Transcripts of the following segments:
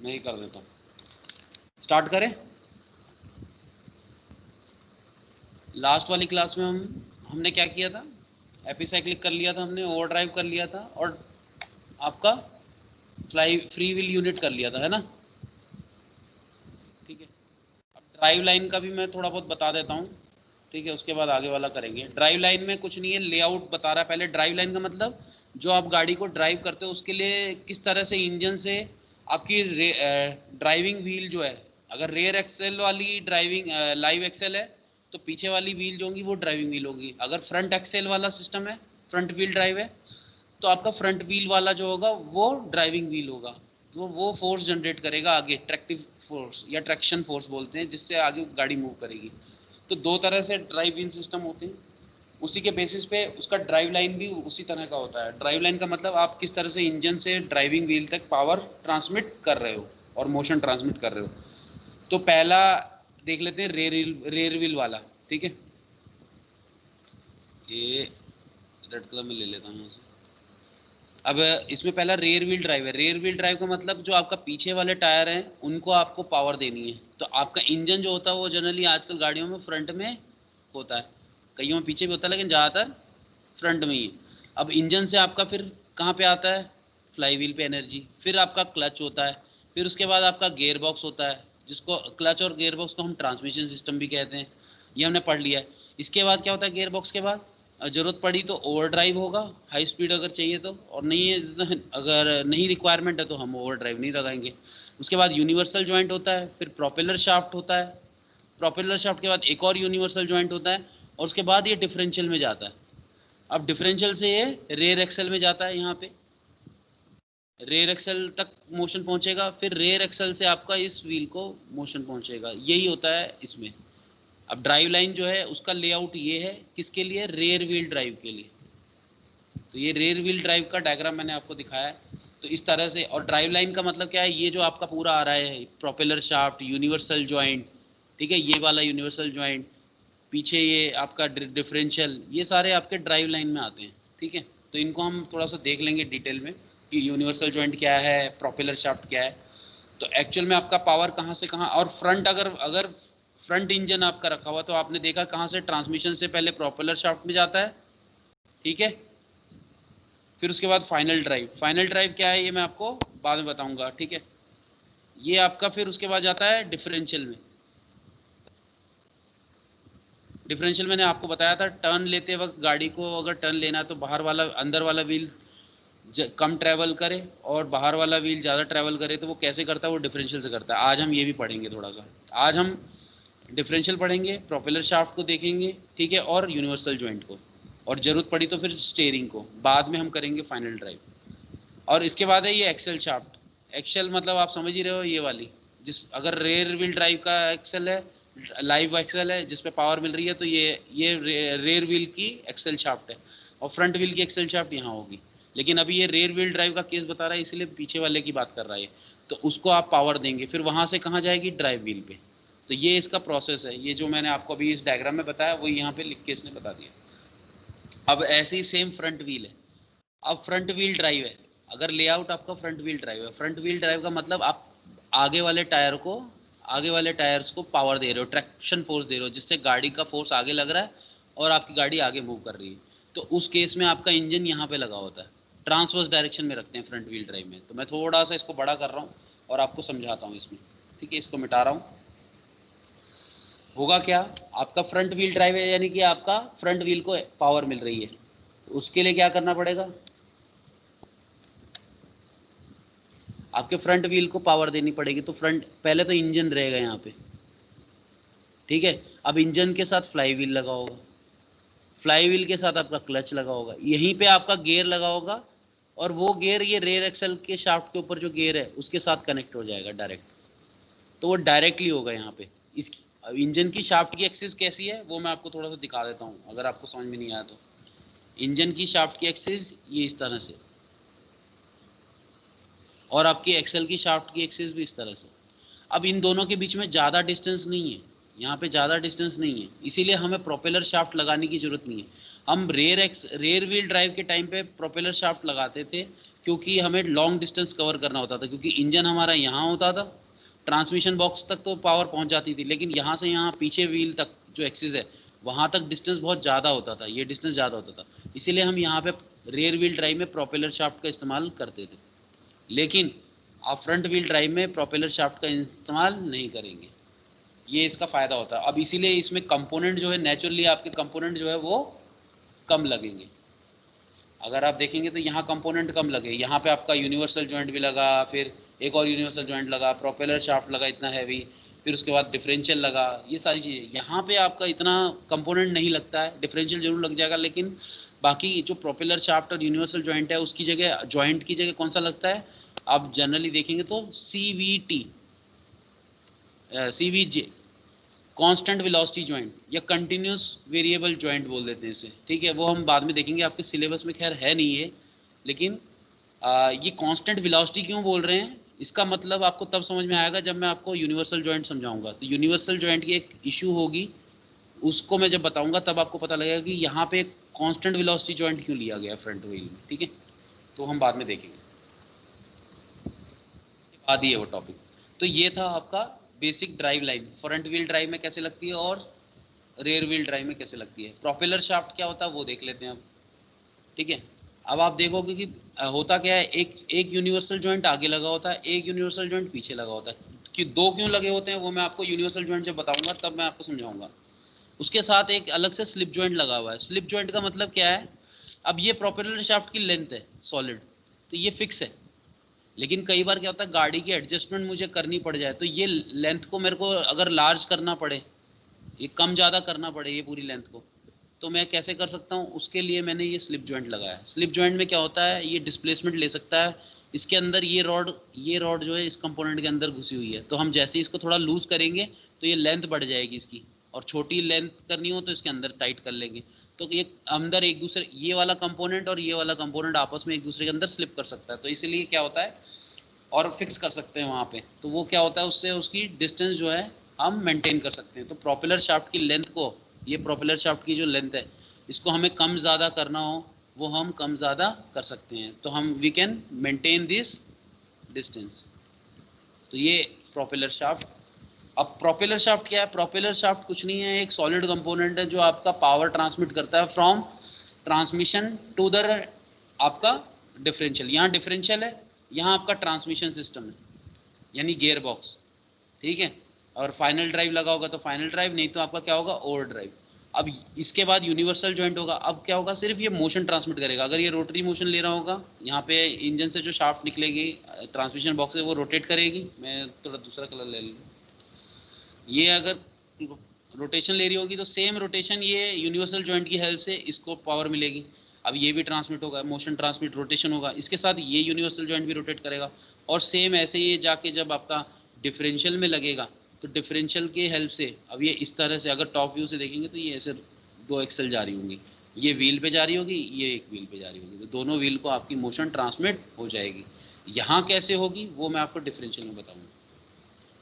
मैं ही कर देता हूँ। स्टार्ट करें। लास्ट वाली क्लास में हमने क्या किया था, एपिसाइक्लिक कर लिया था हमने, ओवरड्राइव कर लिया था, और आपका फ्री व्हील यूनिट कर लिया था, है ना। ठीक है, अब ड्राइव लाइन का भी मैं थोड़ा बहुत बता देता हूँ। ठीक है, उसके बाद आगे वाला करेंगे। ड्राइव लाइन में कुछ नहीं है, लेआउट बता रहा है पहले। ड्राइव लाइन का मतलब जो आप गाड़ी को ड्राइव करते हो उसके लिए किस तरह से इंजन से आपकी ड्राइविंग व्हील जो है, अगर रेयर एक्सेल वाली ड्राइविंग लाइव एक्सेल है तो पीछे वाली व्हील जो होगी वो ड्राइविंग व्हील होगी। अगर फ्रंट एक्सेल वाला सिस्टम है, फ्रंट व्हील ड्राइव है, तो आपका फ्रंट व्हील वाला जो होगा वो ड्राइविंग व्हील होगा। वो फोर्स जनरेट करेगा आगे, ट्रैक्टिव फोर्स या ट्रैक्शन फोर्स बोलते हैं, जिससे आगे गाड़ी मूव करेगी। तो दो तरह से ड्राइव व्हील सिस्टम होते हैं, उसी के बेसिस पे उसका ड्राइव लाइन भी उसी तरह का होता है। ड्राइव लाइन का मतलब आप किस तरह से इंजन से ड्राइविंग व्हील तक पावर ट्रांसमिट कर रहे हो और मोशन ट्रांसमिट कर रहे हो। तो पहला देख लेते हैं रेयर व्हील वाला। ठीक है, ये रेड कलर में ले लेता हूँ यहाँ से। अब इसमें पहला रेयर व्हील ड्राइव है। रेयर व्हील ड्राइव का मतलब जो आपका पीछे वाले टायर हैं उनको आपको पावर देनी है। तो आपका इंजन जो होता है वो जनरली आजकल गाड़ियों में फ्रंट में होता है, कईयों में पीछे भी होता है, लेकिन ज़्यादातर फ्रंट में ही है। अब इंजन से आपका फिर कहाँ पे आता है, फ्लाई व्हील पे एनर्जी, फिर आपका क्लच होता है, फिर उसके बाद आपका गेयर बॉक्स होता है, जिसको क्लच और गेयर बॉक्स को हम ट्रांसमिशन सिस्टम भी कहते हैं, ये हमने पढ़ लिया है। इसके बाद क्या होता है, गेयर बॉक्स के बाद ज़रूरत पड़ी तो ओवर ड्राइव होगा, हाई स्पीड अगर चाहिए तो, और नहीं है तो अगर नहीं रिक्वायरमेंट है तो हम ओवर ड्राइव नहीं लगाएंगे। उसके बाद यूनिवर्सल जॉइंट होता है, फिर प्रोपेलर शाफ्ट होता है, प्रोपेलर शाफ्ट के बाद एक और यूनिवर्सल जॉइंट होता है, और उसके बाद ये डिफरेंशियल में जाता है। अब डिफरेंशियल से ये रेयर एक्सेल में जाता है, यहाँ पे रेयर एक्सेल तक मोशन पहुंचेगा, फिर रेयर एक्सेल से आपका इस व्हील को मोशन पहुंचेगा, यही होता है इसमें। अब ड्राइव लाइन जो है उसका लेआउट ये है, किसके लिए, रेयर व्हील ड्राइव के लिए। तो ये रेयर व्हील ड्राइव का डायग्राम मैंने आपको दिखाया है। तो इस तरह से, और ड्राइव लाइन का मतलब क्या है, ये जो आपका पूरा आ रहा है, प्रोपेलर शाफ्ट, यूनिवर्सल जॉइंट, ठीक है, ये वाला यूनिवर्सल जॉइंट, पीछे ये आपका डिफरेंशियल, ये सारे आपके ड्राइव लाइन में आते हैं। ठीक है, तो इनको हम थोड़ा सा देख लेंगे डिटेल में कि यूनिवर्सल जॉइंट क्या है, प्रोपेलर शाफ्ट क्या है। तो एक्चुअल में आपका पावर कहाँ से कहाँ, और फ्रंट अगर फ्रंट इंजन आपका रखा हुआ तो आपने देखा कहाँ से, ट्रांसमिशन से पहले प्रोपेलर शाफ्ट में जाता है। ठीक है, फिर उसके बाद फाइनल ड्राइव। फाइनल ड्राइव क्या है ये मैं आपको बाद में बताऊंगा। ठीक है, ये आपका फिर उसके बाद जाता है डिफरेंशियल में। डिफरेंशियल मैंने आपको बताया था, टर्न लेते वक्त गाड़ी को अगर टर्न लेना है तो बाहर वाला, अंदर वाला व्हील कम ट्रैवल करे और बाहर वाला व्हील ज़्यादा ट्रैवल करे, तो वो कैसे करता है, वो डिफरेंशियल से करता है। आज हम ये भी पढ़ेंगे थोड़ा सा। आज हम डिफरेंशियल पढ़ेंगे, प्रोपेलर शाफ्ट को देखेंगे, ठीक है, और यूनिवर्सल जॉइंट को, और ज़रूरत पड़ी तो फिर स्टेयरिंग को बाद में हम करेंगे फाइनल ड्राइव। और इसके बाद है ये एक्सेल शाफ्ट। एक्सेल मतलब आप समझ ही रहे हो, ये वाली, जिस अगर रेयर व्हील ड्राइव का एक्सेल है, लाइव एक्सेल है जिस पे पावर मिल रही है, तो ये रेयर व्हील की एक्सेल शाफ्ट है, और फ्रंट व्हील की एक्सेल शाफ्ट यहाँ होगी। लेकिन अभी ये रेयर व्हील ड्राइव का केस बता रहा है, इसलिए पीछे वाले की बात कर रहा है। तो उसको आप पावर देंगे, फिर वहाँ से कहाँ जाएगी, ड्राइव व्हील पे। तो ये इसका प्रोसेस है, ये जो मैंने आपको अभी इस डायग्राम में बताया वो यहाँ पे लिख के इसने बता दिया। अब ऐसे ही सेम फ्रंट व्हील है। अब फ्रंट व्हील ड्राइव है, अगर लेआउट आपका फ्रंट व्हील ड्राइव है, फ्रंट व्हील ड्राइव का मतलब आप आगे वाले टायर को, आगे वाले टायर्स को पावर दे रहे हो, ट्रैक्शन फोर्स दे रहे हो, जिससे गाड़ी का फोर्स आगे लग रहा है और आपकी गाड़ी आगे मूव कर रही है। तो उस केस में आपका इंजन यहाँ पे लगा होता है, ट्रांसवर्स डायरेक्शन में रखते हैं फ्रंट व्हील ड्राइव में। तो मैं थोड़ा सा इसको बड़ा कर रहा हूँ और आपको समझाता हूँ इसमें। ठीक है, इसको मिटा रहा हूँ। होगा क्या, आपका फ्रंट व्हील ड्राइव है, यानी कि आपका फ्रंट व्हील को पावर मिल रही है। उसके लिए क्या करना पड़ेगा, आपके फ्रंट व्हील को पावर देनी पड़ेगी। तो फ्रंट, पहले तो इंजन रहेगा यहाँ पे, ठीक है। अब इंजन के साथ फ्लाई व्हील लगा होगा, फ्लाई व्हील के साथ आपका क्लच लगा होगा, यहीं पे आपका गियर लगा होगा, और वो गियर ये रेयर एक्सल के शाफ्ट के ऊपर जो गियर है उसके साथ कनेक्ट हो जाएगा डायरेक्ट। तो वो डायरेक्टली होगा यहाँ पे। इसकी अब इंजन की शाफ्ट की एक्सिस कैसी है वो मैं आपको थोड़ा सा दिखा देता हूँ, अगर आपको समझ में नहीं आया तो। इंजन की शाफ्ट की एक्सिस ये इस तरह से, और आपकी एक्सल की शाफ्ट की एक्सिस भी इस तरह से। अब इन दोनों के बीच में ज़्यादा डिस्टेंस नहीं है, यहाँ पे ज़्यादा डिस्टेंस नहीं है, इसीलिए हमें प्रोपेलर शाफ्ट लगाने की ज़रूरत नहीं है। हम रेयर व्हील ड्राइव के टाइम पे प्रोपेलर शाफ्ट लगाते थे क्योंकि हमें लॉन्ग डिस्टेंस कवर करना होता था, क्योंकि इंजन हमारा यहाँ होता था, ट्रांसमिशन बॉक्स तक तो पावर पहुँच जाती थी, लेकिन यहाँ से यहाँ पीछे व्हील तक जो एक्सिस है वहाँ तक डिस्टेंस बहुत ज़्यादा होता था, ये डिस्टेंस ज़्यादा होता था, इसीलिए हम यहाँ पे रेयर व्हील ड्राइव में प्रोपेलर शाफ्ट का इस्तेमाल करते थे। लेकिन आप फ्रंट व्हील ड्राइव में प्रोपेलर शाफ्ट का इस्तेमाल नहीं करेंगे, ये इसका फ़ायदा होता है। अब इसीलिए इसमें कंपोनेंट जो है नेचुरली आपके कंपोनेंट जो है वो कम लगेंगे। अगर आप देखेंगे तो यहाँ कंपोनेंट कम लगे, यहाँ पे आपका यूनिवर्सल जॉइंट भी लगा, फिर एक और यूनिवर्सल जॉइंट लगा, प्रोपेलर शाफ्ट लगा इतना हैवी, फिर उसके बाद डिफरेंशियल लगा, ये सारी चीज़ें। यहाँ पे आपका इतना कंपोनेंट नहीं लगता है, डिफरेंशियल जरूर लग जाएगा, लेकिन बाकी जो प्रोपेलर शाफ्ट और यूनिवर्सल जॉइंट है उसकी जगह, जॉइंट की जगह कौन सा लगता है, आप जनरली देखेंगे तो CVJ, कांस्टेंट वेलोसिटी जॉइंट, या कंटिन्यूस वेरिएबल जॉइंट बोल देते हैं इसे, ठीक है। वो हम बाद में देखेंगे, आपके सिलेबस में खैर है नहीं है, लेकिन ये कांस्टेंट वेलोसिटी क्यों बोल रहे हैं इसका मतलब आपको तब समझ में आएगा जब मैं आपको यूनिवर्सल जॉइंट समझाऊंगा। तो यूनिवर्सल जॉइंट की एक इशू होगी, उसको मैं जब बताऊंगा तब आपको पता लगेगा कि यहाँ पे कांस्टेंट वेलोसिटी जॉइंट क्यों लिया गया फ्रंट व्हील में, ठीक है। तो हम बाद में देखेंगे, इसके बाद ही है वो टॉपिक। तो ये था आपका basic drive line, front wheel drive में कैसे लगती है और रेयर व्हील ड्राइव में कैसे लगती है। प्रोपेलर शाफ्ट क्या होता है वो देख लेते हैं अब, ठीक है। अब आप देखोगे कि होता क्या है, एक यूनिवर्सल जॉइंट आगे लगा होता है, एक यूनिवर्सल जॉइंट पीछे लगा होता है। कि दो क्यों लगे होते हैं वो मैं आपको यूनिवर्सल जॉइंट जब बताऊंगा तब मैं आपको समझाऊंगा। उसके साथ एक अलग से स्लिप जॉइंट लगा हुआ है। स्लिप जॉइंट का मतलब क्या है, अब ये प्रोपेलर शाफ्ट की लेंथ है सॉलिड, तो ये फिक्स है, लेकिन कई बार क्या होता है गाड़ी की एडजस्टमेंट मुझे करनी पड़ जाए, तो ये लेंथ को मेरे को अगर लार्ज करना पड़े, ये कम ज़्यादा करना पड़े ये पूरी लेंथ को, तो मैं कैसे कर सकता हूँ, उसके लिए मैंने ये स्लिप जॉइंट लगाया है। स्लिप जॉइंट में क्या होता है, ये डिस्प्लेसमेंट ले सकता है, इसके अंदर ये रॉड जो है इस कंपोनेंट के अंदर घुसी हुई है, तो हम जैसे इसको थोड़ा लूज करेंगे तो ये लेंथ बढ़ जाएगी इसकी, और छोटी लेंथ करनी हो तो इसके अंदर टाइट कर लेंगे, तो ये अंदर एक दूसरे, ये वाला कंपोनेंट और ये वाला कंपोनेंट आपस में एक दूसरे के अंदर स्लिप कर सकता है, तो इसीलिए क्या होता है, और फिक्स कर सकते हैं वहाँ पे, तो वो क्या होता है उससे उसकी डिस्टेंस जो है हम मेंटेन कर सकते हैं। तो प्रोपेलर शाफ्ट की लेंथ को, ये प्रोपेलर शाफ्ट की जो लेंथ है इसको हमें कम ज़्यादा करना हो वो हम कम ज़्यादा कर सकते हैं, तो हम we can maintain this distance. तो ये प्रोपेलर शाफ्ट। अब प्रोपेलर शाफ्ट क्या है, प्रोपेलर शाफ्ट कुछ नहीं है, एक सॉलिड कंपोनेंट है जो आपका पावर ट्रांसमिट करता है फ्रॉम ट्रांसमिशन टू द आपका डिफरेंशियल। यहाँ डिफरेंशियल है, यहाँ आपका ट्रांसमिशन सिस्टम है यानी गियर बॉक्स, ठीक है। और फाइनल ड्राइव लगा होगा तो फाइनल ड्राइव, नहीं तो आपका क्या होगा, ओवर ड्राइव। अब इसके बाद यूनिवर्सल जॉइंट होगा, अब क्या होगा, सिर्फ ये मोशन ट्रांसमिट करेगा। अगर ये रोटरी मोशन ले रहा होगा, यहाँ पे इंजन से जो शाफ्ट निकलेगी ट्रांसमिशन बॉक्स से वो रोटेट करेगी, मैं थोड़ा दूसरा कलर ले लूँ, ये अगर रोटेशन ले रही होगी तो सेम रोटेशन ये यूनिवर्सल जॉइंट की हेल्प से इसको पावर मिलेगी। अब ये भी ट्रांसमिट होगा, मोशन ट्रांसमिट रोटेशन होगा, इसके साथ ये यूनिवर्सल जॉइंट भी रोटेट करेगा, और सेम ऐसे ही जाके जब आपका डिफरेंशियल में लगेगा तो डिफरेंशियल के हेल्प से, अब ये इस तरह से अगर टॉप व्यू से देखेंगे तो ये ऐसे दो एक्सल जा रही होंगी, ये व्हील पे जा रही होगी, ये एक व्हील पे जा रही होगी, तो दोनों व्हील को आपकी मोशन ट्रांसमिट हो जाएगी। यहाँ कैसे होगी वो मैं आपको डिफरेंशियल में बताऊँगा,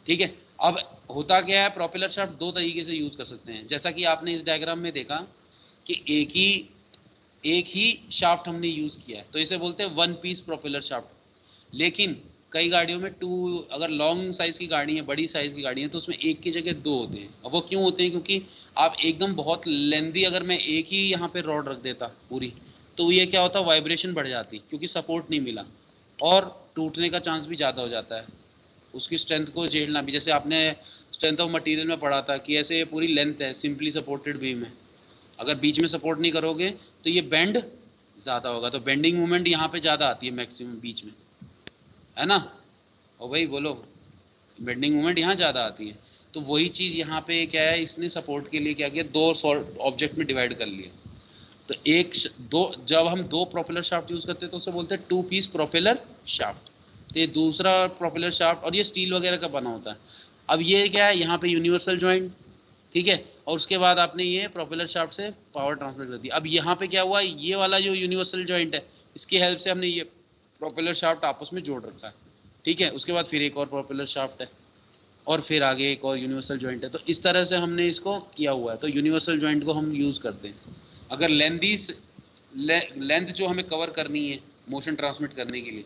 ठीक है। अब होता क्या है, प्रोपेलर शाफ्ट दो तरीके से यूज कर सकते हैं, जैसा कि आपने इस डायग्राम में देखा कि एक ही शाफ्ट हमने यूज किया है, तो इसे बोलते हैं वन पीस प्रोपेलर शाफ्ट। लेकिन कई गाड़ियों में अगर लॉन्ग साइज की गाड़ी है, बड़ी साइज की गाड़ी है, तो उसमें एक की जगह दो होते हैं। अब वो क्यों होते हैं, क्योंकि आप एकदम बहुत लेंदी, अगर मैं एक ही यहाँ पे रॉड रख देता पूरी, तो ये क्या होता, वाइब्रेशन बढ़ जाती क्योंकि सपोर्ट नहीं मिला, और टूटने का चांस भी ज़्यादा हो जाता है, उसकी स्ट्रेंथ को झेलना भी। जैसे आपने स्ट्रेंथ ऑफ मटेरियल में पढ़ा था कि ऐसे पूरी लेंथ है सिंपली सपोर्टेड बीम है, अगर बीच में सपोर्ट नहीं करोगे तो ये बेंड ज़्यादा होगा, तो बेंडिंग मूवमेंट यहाँ पे ज़्यादा आती है मैक्सिमम बीच में, है ना। और भाई बोलो, बेंडिंग मूवमेंट यहाँ ज़्यादा आती है, तो वही चीज़ यहाँ पे क्या है, इसने सपोर्ट के लिए क्या किया, दो ऑब्जेक्ट में डिवाइड कर लिया। तो दो, जब हम दो प्रोपेलर शाफ्ट यूज़ करते हैं तो उसे बोलते हैं टू पीस प्रोपेलर शाफ्ट। तो ये दूसरा प्रोपेलर शाफ्ट, और ये स्टील वगैरह का बना होता है। अब ये क्या है, यहाँ पे यूनिवर्सल जॉइंट, ठीक है, और उसके बाद आपने ये प्रोपेलर शाफ्ट से पावर ट्रांसमिट कर दी। अब यहाँ पे क्या हुआ, ये वाला जो यूनिवर्सल जॉइंट है इसकी हेल्प से हमने ये प्रोपेलर शाफ्ट आपस में जोड़ रखा है, ठीक है। उसके बाद फिर एक और प्रोपेलर शाफ्ट है, और फिर आगे एक और यूनिवर्सल जॉइंट है। तो इस तरह से हमने इसको किया हुआ है। तो यूनिवर्सल जॉइंट को हम यूज़ करते हैं अगर लेंथ जो हमें कवर करनी है मोशन ट्रांसमिट करने के लिए।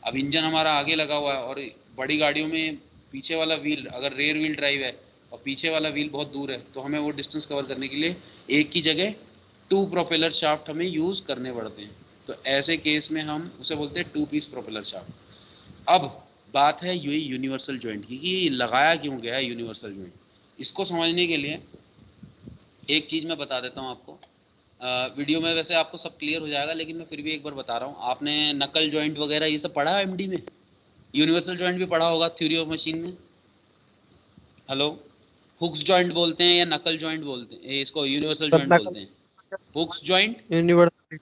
अब इंजन हमारा आगे लगा हुआ है और बड़ी गाड़ियों में पीछे वाला व्हील अगर रेयर व्हील ड्राइव है और पीछे वाला व्हील बहुत दूर है तो हमें वो डिस्टेंस कवर करने के लिए एक की जगह 2 प्रोपेलर शाफ्ट हमें यूज़ करने पड़ते हैं। तो ऐसे केस में हम उसे बोलते हैं 2 पीस प्रोपेलर शाफ्ट। अब बात है ये यूनिवर्सल जॉइंट की कि ये लगाया क्यों गया है यूनिवर्सल जॉइंट। इसको समझने के लिए एक चीज़ मैं बता देता हूँ आपको। वीडियो में वैसे आपको सब क्लियर हो जाएगा लेकिन मैं फिर भी एक बार बता रहा हूँ। आपने नकल जॉइंट वगैरह ये सब पढ़ा है एमडी में? यूनिवर्सल जॉइंट भी पढ़ा होगा थ्योरी ऑफ मशीन में। हेलो, हुक्स जॉइंट बोलते हैं या नकल जॉइंट बोलते हैं, इसको यूनिवर्सल जॉइंट बोलते हैं। हुक्स जॉइंट यूनिवर्सल,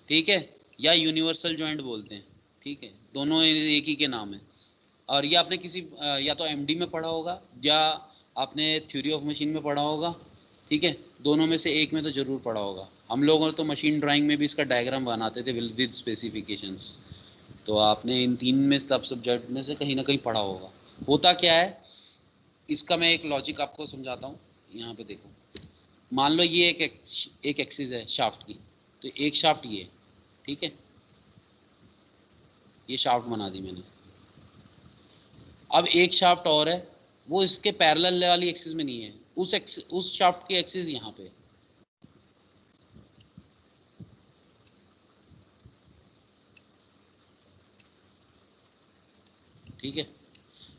ठीक है, या यूनिवर्सल जॉइंट बोलते हैं, ठीक है, दोनों एक ही के नाम है। और ये आपने किसी या तो एमडी में पढ़ा होगा या आपने थ्योरी ऑफ मशीन में पढ़ा होगा, ठीक है, दोनों में से एक में तो ज़रूर पढ़ा होगा। हम लोग तो मशीन ड्राइंग में भी इसका डायग्राम बनाते थे विद स्पेसिफिकेशंस। तो आपने इन तीन में सब सब्जेक्ट में से कहीं ना कहीं पढ़ा होगा। होता क्या है इसका मैं एक लॉजिक आपको समझाता हूँ। यहाँ पे देखो, मान लो ये एक एक्सिस है शाफ्ट की, तो एक शाफ्ट ये, ठीक है, ये शाफ्ट बना दी मैंने। अब एक शाफ्ट और है, वो इसके पैरेलल वाली एक्सिस में नहीं है, उस शाफ्ट की एक्सिस यहाँ पे, ठीक है,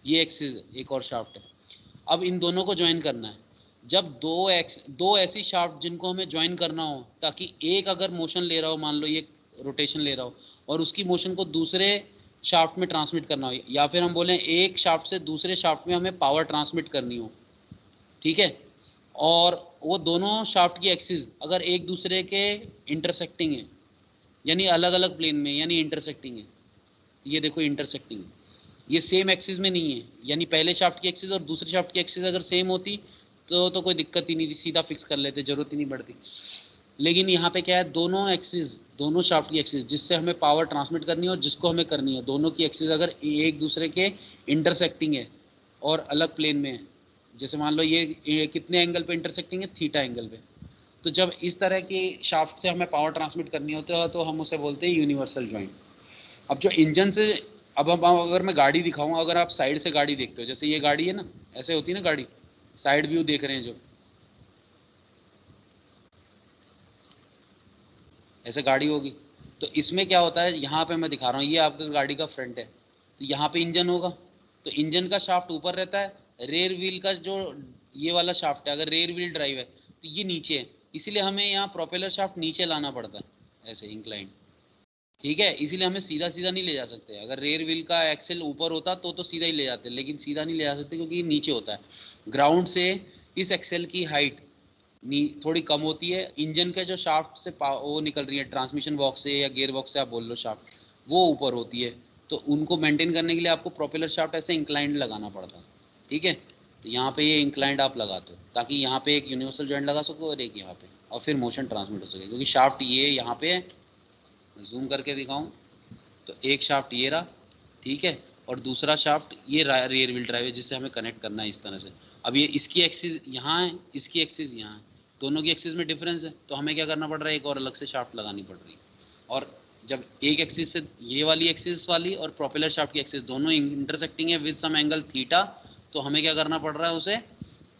ये एक्सिस एक और शाफ्ट है। अब इन दोनों को ज्वाइन करना है। जब दो ऐसी शाफ्ट जिनको हमें ज्वाइन करना हो, ताकि एक अगर मोशन ले रहा हो, मान लो ये रोटेशन ले रहा हो और उसकी मोशन को दूसरे शाफ्ट में ट्रांसमिट करना हो, या फिर हम बोलें एक शाफ्ट से दूसरे शाफ्ट में हमें पावर ट्रांसमिट करनी हो, ठीक है, और वो दोनों शाफ्ट की एक्सिस अगर एक दूसरे के इंटरसेक्टिंग है, यानी अलग अलग प्लेन में, यानी इंटरसेक्टिंग है, ये देखो इंटरसेक्टिंग है, ये सेम एक्सिस में नहीं है, यानी पहले शाफ्ट की एक्सिस और दूसरे शाफ्ट की एक्सिस अगर सेम होती तो कोई दिक्कत ही नहीं थी, सीधा फिक्स कर लेते, जरूरत ही नहीं पड़ती। लेकिन यहाँ पे क्या है, दोनों एक्सिस, दोनों शाफ्ट की एक्सिस जिससे हमें पावर ट्रांसमिट करनी है और जिसको हमें करनी है, दोनों की एक्सिस अगर एक दूसरे के इंटरसेक्टिंग है और अलग प्लेन में है, जैसे मान लो ये कितने एंगल पे इंटरसेक्टिंग है, थीटा एंगल पे, तो जब इस तरह की शाफ्ट से हमें पावर ट्रांसमिट करनी होती है तो हम उसे बोलते हैं यूनिवर्सल जॉइंट। अब जो इंजन से, अब अगर मैं गाड़ी दिखाऊंगा, अगर आप साइड से गाड़ी देखते हो, जैसे ये गाड़ी है ना, ऐसे होती है ना गाड़ी, साइड व्यू देख रहे हैं जो, ऐसे गाड़ी होगी, तो इसमें क्या होता है, यहाँ पे मैं दिखा रहा हूँ, ये आपका गाड़ी का फ्रंट है, तो यहाँ पे इंजन होगा, तो इंजन का शाफ्ट ऊपर रहता है, रेयर व्हील का जो ये वाला शाफ्ट है, अगर रेयर व्हील ड्राइव है तो ये नीचे है, इसीलिए हमें यहाँ प्रोपेलर शाफ्ट नीचे लाना पड़ता है, ऐसे इंक्लाइन, ठीक है, इसीलिए हमें सीधा सीधा नहीं ले जा सकते। अगर रेयर व्हील का एक्सेल ऊपर होता तो सीधा ही ले जाते, लेकिन सीधा नहीं ले जा सकते क्योंकि ये नीचे होता है। ग्राउंड से इस एक्सेल की हाइट थोड़ी कम होती है, इंजन के जो शाफ्ट से वो निकल रही है ट्रांसमिशन बॉक्स से या गियर बॉक्स से आप बोल लो शाफ्ट, वो ऊपर होती है, तो उनको मेंटेन करने के लिए आपको प्रोपेलर शाफ्ट ऐसे इंक्लाइंड लगाना पड़ता है, ठीक है। तो यहाँ पे ये इंक्लाइंड आप लगाते हो ताकि यहाँ पे एक यूनिवर्सल जॉइंट लगा सको और एक यहाँ पे, और फिर मोशन ट्रांसमिट हो सके, क्योंकि शाफ्ट ये यहाँ पे है, जूम करके दिखाऊं तो एक शाफ्ट ये रहा, ठीक है, और दूसरा शाफ्ट ये रियर व्हील ड्राइव है जिससे हमें कनेक्ट करना है इस तरह से। अब ये इसकी एक्सिस यहाँ है, इसकी एक्सिस यहाँ है, दोनों की एक्सिस में डिफरेंस है, तो हमें क्या करना पड़ रहा है, एक और अलग से शाफ्ट लगानी पड़ रही है। और जब एक एक्सिस से ये वाली एक्सिस वाली और प्रोपेलर शाफ्ट की एक्सिस दोनों इंटरसेक्टिंग है विद सम एंगल थीटा, तो हमें क्या करना पड़ रहा है, उसे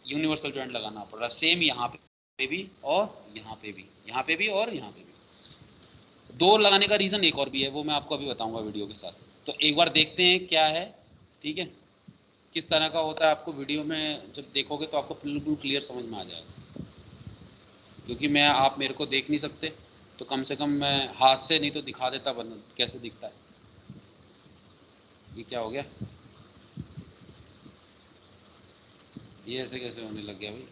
यूनिवर्सल जॉइंट लगाना पड़ रहा है। सेम यहाँ पे भी और यहाँ पे भी, यहाँ पे भी और यहाँ पे भी। दो लगाने का रीज़न एक और भी है, वो मैं आपको अभी बताऊंगा वीडियो के साथ। तो एक बार देखते हैं क्या है, ठीक है, किस तरह का होता है, आपको वीडियो में जब देखोगे तो आपको बिल्कुल क्लियर समझ में आ जाएगा। क्योंकि मैं, आप मेरे को देख नहीं सकते, तो कम से कम मैं हाथ से नहीं तो दिखा देता बन कैसे दिखता है। ये क्या हो गया, ये ऐसे कैसे होने लग गया भाई।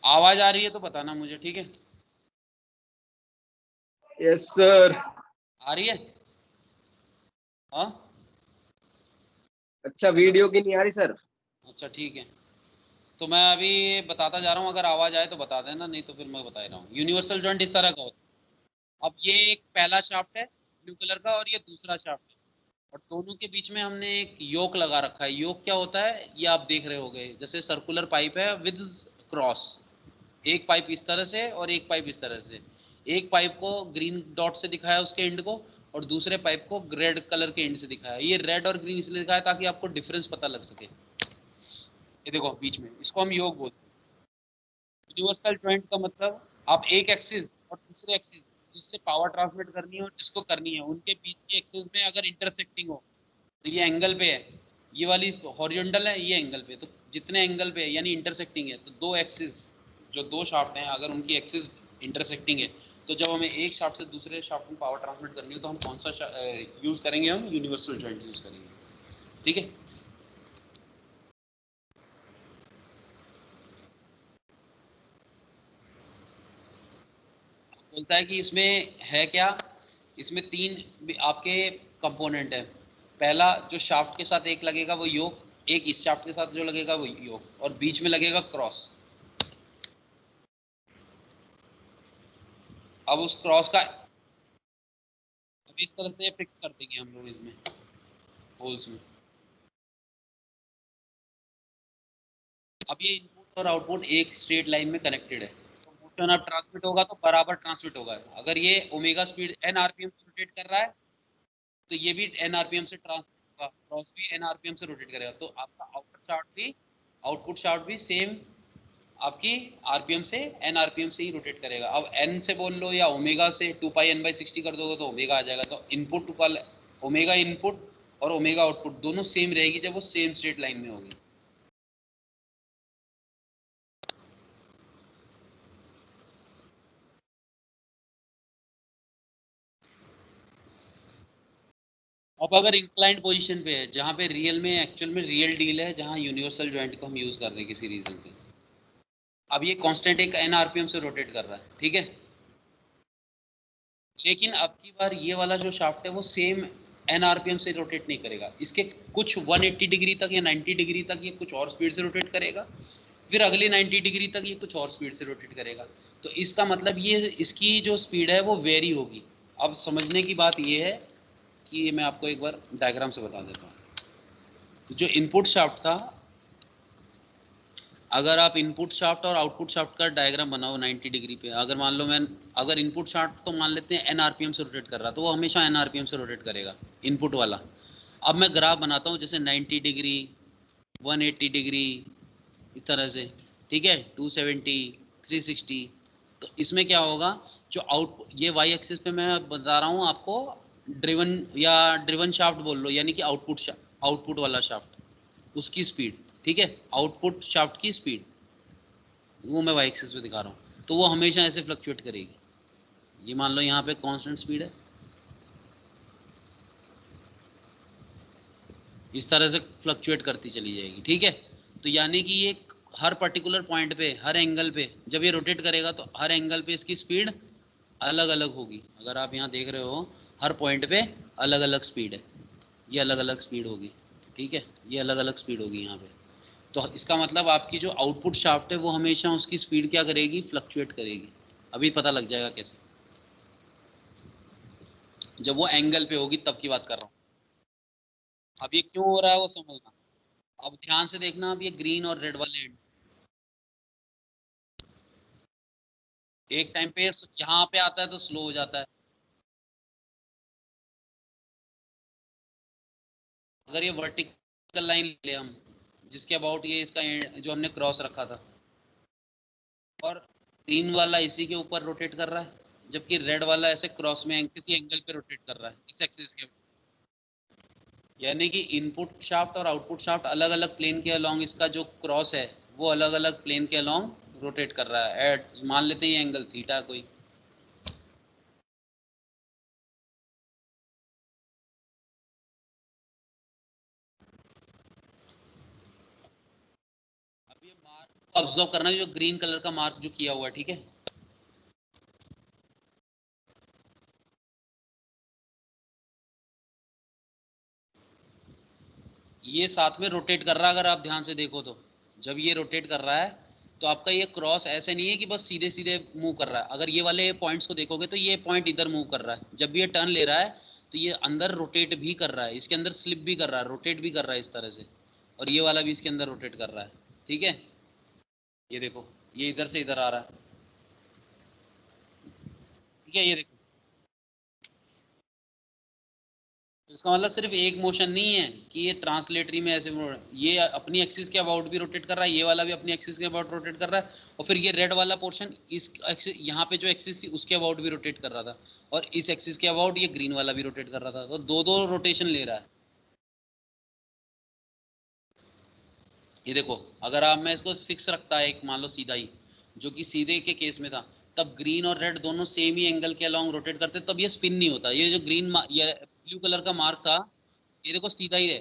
आवाज़ आ रही है तो बताना मुझे, ठीक है। Yes sir. आ रही है, हाँ, अच्छा, हेलो, वीडियो की नहीं आ रही सर? अच्छा ठीक है। तो मैं अभी बताता जा रहा हूँ, अगर आवाज़ आए तो बता देना, नहीं तो फिर मैं बता रहा हूँ। यूनिवर्सल जॉइंट इस तरह का होता है, अब ये एक पहला शाफ्ट है ब्लू कलर का और ये दूसरा शाफ्ट है, और दोनों के बीच में हमने एक योक लगा रखा है। योक क्या होता है ये आप देख रहे होंगे, जैसे सर्कुलर पाइप है विद क्रॉस, एक पाइप इस तरह से और एक पाइप इस तरह से। एक पाइप को ग्रीन डॉट से दिखाया उसके एंड को, और दूसरे पाइप को रेड कलर के एंड से दिखाया। ये रेड और ग्रीन इसलिए दिखाया ताकि आपको डिफरेंस पता लग सके। ये देखो बीच में, इसको हम योग बोलते हैं। यूनिवर्सल जॉइंट का मतलब आप एक एक्सिस और दूसरे एक्सिस जिससे पावर ट्रांसमिट करनी है और जिसको करनी है, उनके बीच के एक्सिस में अगर इंटरसेक्टिंग हो तो ये एंगल पे है, ये वाली हॉरिजॉन्टल है, ये एंगल पे। तो जितने एंगल पे है यानी इंटरसेक्टिंग है, तो दो एक्सिस जो दो शाफ्ट हैं अगर उनकी एक्सिस इंटरसेक्टिंग है, तो जब हमें एक शाफ्ट से दूसरे शाफ्ट में पावर ट्रांसमिट करनी हो तो हम कौन सा यूज करेंगे? हम यूनिवर्सल जॉइंट यूज करेंगे। ठीक है। बोलता है कि इसमें है क्या, इसमें तीन आपके कंपोनेंट है। पहला जो शाफ्ट के साथ एक लगेगा वो योक, एक इस शाफ्ट के साथ जो लगेगा वो योक, और बीच में लगेगा क्रॉस। अब उस क्रॉस का अब इस तरह से फिक्स कर देंगे हम लोग इसमें होल्स में। अब ये इनपुट और आउटपुट एक स्ट्रेट लाइन में कनेक्टेड है, तो मोशन अब ट्रांसमिट होगा तो बराबर ट्रांसमिट होगा। अगर ये ओमेगा स्पीड एन आरपीएम से रोटेट कर रहा है तो ये भी एन आरपीएम से ट्रांसमिट होगा, क्रॉस भी एन आरपीएम से रोटेट करेगा। तो आपका आउटपुट शाफ्ट भी सेम आपकी आरपीएम से एन आरपीएम से ही रोटेट करेगा। अब एन से बोल लो या ओमेगा से 2 पाई n/60 कर दोगे तो ओमेगा आ जाएगा। तो इनपुट वाला ओमेगा इनपुट और ओमेगा आउटपुट दोनों सेम रहेगी जब वो सेम स्ट्रेट लाइन में होगी। अब अगर इंक्लाइंड पोजीशन पे है जहाँ पे रियल में एक्चुअल में रियल डील है, जहाँ यूनिवर्सल जॉइंट को हम यूज कर रहे हैं किसी रीजन से, अब ये कांस्टेंट एक एन आरपीएम से रोटेट कर रहा है, ठीक है। लेकिन अब की बार ये वाला जो शाफ्ट है वो सेम एन आरपीएम से रोटेट नहीं करेगा, इसके कुछ 180 डिग्री तक या 90 डिग्री तक ये कुछ और स्पीड से रोटेट करेगा, फिर अगले 90 डिग्री तक ये कुछ और स्पीड से रोटेट करेगा। तो इसका मतलब ये इसकी जो स्पीड है वो वेरी होगी। अब समझने की बात ये है कि मैं आपको एक बार डायग्राम से बता देता हूँ। तो जो इनपुट शाफ्ट था, अगर आप इनपुट शाफ्ट और आउटपुट शाफ्ट का डायग्राम बनाओ 90 डिग्री पे, अगर मान लो मैं अगर इनपुट शाफ्ट तो मान लेते हैं एन आरपीएम से रोटेट कर रहा, तो वो हमेशा एन आरपीएम से रोटेट करेगा इनपुट वाला। अब मैं ग्राफ बनाता हूँ जैसे 90 डिग्री, 180 डिग्री, इस तरह से, ठीक है, 270, 360। तो इसमें क्या होगा, जो आउट ये वाई एक्सिस पे मैं बता रहा हूँ आपको, ड्रिवन या ड्रिवन शाफ्ट बोल लो, यानी कि आउटपुट वाला शाफ्ट, उसकी स्पीड, ठीक है, आउटपुट शाफ्ट की स्पीड वो मैं वाई एक्सिस पे दिखा रहा हूँ, तो वो हमेशा ऐसे फ्लक्चुएट करेगी। ये मान लो यहाँ पे कांस्टेंट स्पीड है, इस तरह से फ्लक्चुएट करती चली जाएगी, ठीक है। तो यानी कि ये हर पर्टिकुलर पॉइंट पे, हर एंगल पे जब ये रोटेट करेगा तो हर एंगल पे इसकी स्पीड अलग अलग होगी। अगर आप यहाँ देख रहे हो हर पॉइंट पे अलग अलग स्पीड है, ये अलग अलग स्पीड होगी, ठीक है, ये अलग अलग स्पीड होगी यहाँ पे। तो इसका मतलब आपकी जो आउटपुट शाफ्ट है वो हमेशा उसकी स्पीड क्या करेगी, फ्लक्चुएट करेगी। अभी पता लग जाएगा कैसे, जब वो एंगल पे होगी तब की बात कर रहा हूँ। अब ये क्यों हो रहा है वो समझना। अब ध्यान से देखना, अब ये ग्रीन और रेड वाले एंड एक टाइम पे यहाँ पे आता है तो स्लो हो जाता है। अगर ये वर्टिकल लाइन ले हम, जिसके अबाउट ये इसका जो हमने क्रॉस रखा था, और ग्रीन वाला इसी के ऊपर रोटेट कर रहा है, जबकि रेड वाला ऐसे क्रॉस में किसी एंगल पे रोटेट कर रहा है इस एक्सिस के। यानी कि इनपुट शाफ्ट और आउटपुट शाफ्ट अलग अलग प्लेन के अलोंग, इसका जो क्रॉस है वो अलग अलग प्लेन के अलोंग रोटेट कर रहा है एट, मान लेते हैं ये एंगल थीटा कोई। अब ये मार्क ऑब्जर्व करना, जो ग्रीन कलर का मार्क जो किया हुआ है, ठीक है, ये साथ में रोटेट कर रहा है। अगर आप ध्यान से देखो तो जब ये रोटेट कर रहा है तो आपका ये क्रॉस ऐसे नहीं है कि बस सीधे सीधे मूव कर रहा है। अगर ये वाले पॉइंट्स को देखोगे तो ये पॉइंट इधर मूव कर रहा है। जब भी ये टर्न ले रहा है तो ये अंदर रोटेट भी कर रहा है, इसके अंदर स्लिप भी कर रहा है, रोटेट भी कर रहा है इस तरह से, और ये वाला भी इसके अंदर रोटेट कर रहा है। ठीक है, ये देखो ये इधर से इधर आ रहा है। ठीक है, ये देखो, तो इसका मतलब सिर्फ एक मोशन नहीं है कि ये ट्रांसलेटरी में ऐसे ये अपनी एक्सिस के अबाउट भी रोटेट कर रहा है, ये वाला भी अपनी एक्सिस के अबाउट रोटेट कर रहा है, और फिर ये रेड वाला पोर्शन इस एक्सिस, यहाँ पे जो एक्सिस थी उसके अबाउट भी रोटेट कर रहा था, और इस एक्सिस के अबाउट ये ग्रीन वाला भी रोटेट कर रहा था। तो दो दो रोटेशन ले रहा है। ये देखो, अगर आप मैं इसको फिक्स रखता है एक मान लो सीधा ही, जो कि सीधे के केस में था, तब ग्रीन और रेड दोनों सेम ही एंगल के अलोंग रोटेट करते, तब ये स्पिन नहीं होता। ये जो ग्रीन ये ब्लू कलर का मार्क था, ये देखो सीधा ही है,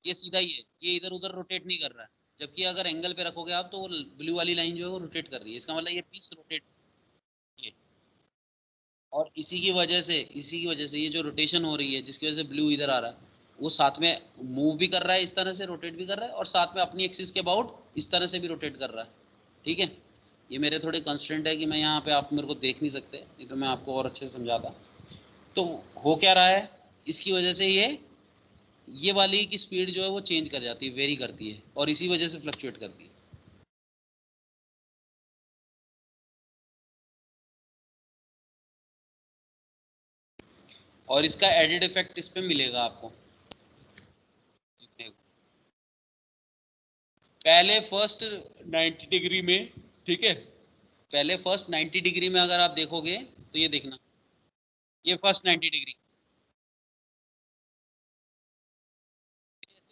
ये सीधा ही है, ये इधर उधर रोटेट नहीं कर रहा है। जबकि अगर एंगल पे रखोगे आप तो वो ब्लू वाली लाइन जो है वो रोटेट कर रही है, इसका मतलब ये पीस रोटेट है। और इसी की वजह से ये जो रोटेशन हो रही है जिसकी वजह से ब्लू इधर आ रहा है, वो साथ में मूव भी कर रहा है, इस तरह से रोटेट भी कर रहा है, और साथ में अपनी एक्सिस के अबाउट इस तरह से भी रोटेट कर रहा है। ठीक है, ये मेरे थोड़े कंस्ट्रेंट है कि मैं यहाँ पे, आप मेरे को देख नहीं सकते, नहीं तो मैं आपको और अच्छे से समझाता। तो हो क्या रहा है, इसकी वजह से ये वाली की स्पीड जो है वो चेंज कर जाती है, वेरी करती है, और इसी वजह से फ्लक्चुएट करती है। और इसका एडेड इफेक्ट इस पे मिलेगा आपको देखने को। पहले फर्स्ट 90 डिग्री में, ठीक है, पहले फर्स्ट 90 डिग्री में अगर आप देखोगे तो ये देखना, ये फर्स्ट 90 डिग्री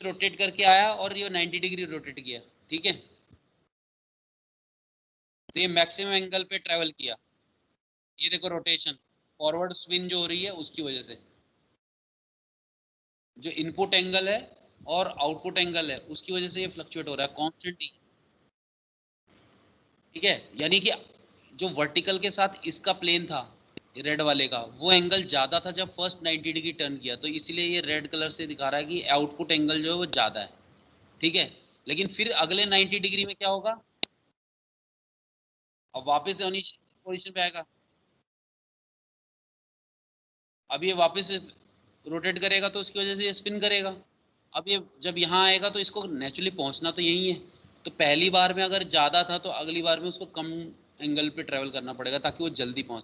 रोटेट करके आया और ये 90 डिग्री रोटेट किया। ठीक है, तो ये मैक्सिमम एंगल पे ट्रेवल किया। ये देखो रोटेशन, फॉरवर्ड स्पिन जो हो रही है उसकी वजह से, जो इनपुट एंगल है और आउटपुट एंगल है उसकी वजह से ये फ्लक्चुएट हो रहा है कॉन्स्टेंटली। ठीक है, यानी कि जो वर्टिकल के साथ इसका प्लेन था रेड वाले का, वो एंगल ज्यादा था जब फर्स्ट 90 डिग्री टर्न किया, तो इसलिए ये रेड कलर से दिखा रहा है कि आउटपुट एंगल जो है वो ज्यादा है। ठीक है, लेकिन फिर अगले 90 डिग्री में क्या होगा, अब वापस पोजिशन पे आएगा। अब ये वापस रोटेट करेगा तो उसकी वजह से ये स्पिन करेगा। अब ये जब यहाँ आएगा तो इसको नेचुरली पहुंचना तो यही है, तो पहली बार में अगर ज़्यादा था तो अगली बार में उसको कम एंगल पे ट्रेवल करना पड़ेगा ताकि वो जल्दी पहुंच।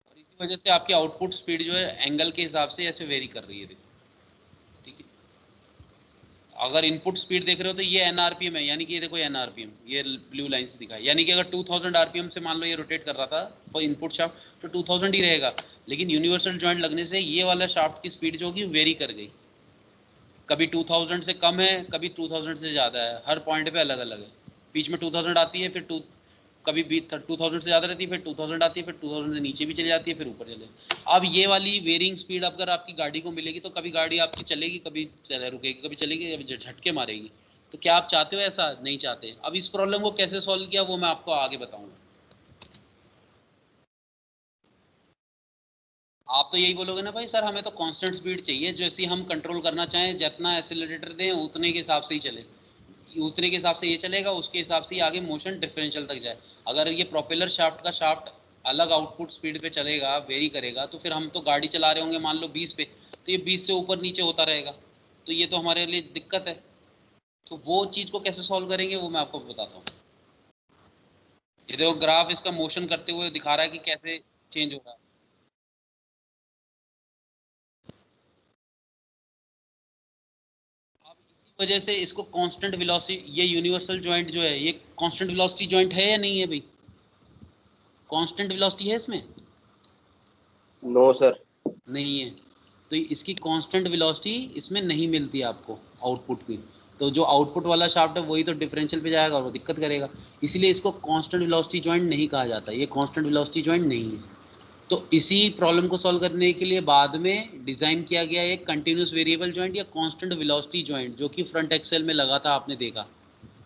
और इसी वजह से आपकी आउटपुट स्पीड जो है एंगल के हिसाब से ऐसे वेरी कर रही है, देखो। ठीक है, अगर इनपुट स्पीड देख रहे हो तो ये एनआरपीएम है, यानी कि ये देखो एनआरपीएम, ये ब्लू लाइन से दिखा है, यानी कि अगर 2000 आरपीएम से मान लो ये रोटेट कर रहा था फॉर इनपुट शाफ्ट तो 2000 ही रहेगा। लेकिन यूनिवर्सल जॉइंट लगने से ये वाला शाफ्ट की स्पीड जो होगी वेरी कर गई, कभी 2000 से कम है, कभी 2000 से ज़्यादा है, हर पॉइंट पे अलग अलग है। बीच में 2000 आती है, फिर कभी भी 2000 से ज़्यादा रहती है, फिर 2000 आती है, फिर 2000 से नीचे भी चली जाती है, फिर ऊपर चले। अब ये वाली वेरिंग स्पीड अगर आपकी गाड़ी को मिलेगी तो कभी गाड़ी आपकी चलेगी, कभी रुकेगी, कभी चलेगी, कभी झटके मारेगी। तो क्या आप चाहते हो ऐसा? नहीं चाहते। अब इस प्रॉब्लम को कैसे सॉल्व किया वो मैं आपको आगे बताऊंगा। आप तो यही बोलोगे ना भाई सर हमें तो कांस्टेंट स्पीड चाहिए, जैसे हम कंट्रोल करना चाहें जितना एक्सीलरेटर दें उतने के हिसाब से ही चले, उतने के हिसाब से ये चलेगा, उसके हिसाब से ही आगे मोशन डिफरेंशियल तक जाए। अगर ये प्रोपेलर शाफ्ट का शाफ्ट अलग आउटपुट स्पीड पे चलेगा, वेरी करेगा, तो फिर हम तो गाड़ी चला रहे होंगे मान लो 20 पे, तो ये 20 से ऊपर नीचे होता रहेगा, तो ये तो हमारे लिए दिक्कत है। तो वो चीज़ को कैसे सॉल्व करेंगे वो मैं आपको बताता हूँ। ये देखो ग्राफ इसका मोशन करते हुए दिखा रहा है कि कैसे चेंज हो रहा है। अब इसी वजह से इसको कांस्टेंट वेलोसिटी, ये यूनिवर्सल जॉइंट जो है ये कांस्टेंट वेलोसिटी जॉइंट है या नहीं है भाई? कांस्टेंट वेलोसिटी है इसमें? No sir. नहीं है, तो इसकी कांस्टेंट वेलोसिटी इसमें नहीं मिलती आपको आउटपुट की। तो जो आउटपुट वाला शाफ्ट है वही तो डिफरेंशियल पे जाएगा और वो दिक्कत करेगा, इसलिए इसको कांस्टेंट वेलोसिटी जॉइंट नहीं कहा जाता, ये कांस्टेंट वेलोसिटी जॉइंट नहीं है। तो इसी प्रॉब्लम को सॉल्व करने के लिए बाद में डिज़ाइन किया गया एक कंटिन्यूस वेरिएबल जॉइंट या कांस्टेंट वेलोसिटी जॉइंट, जो कि फ्रंट एक्सेल में लगा था, आपने देखा।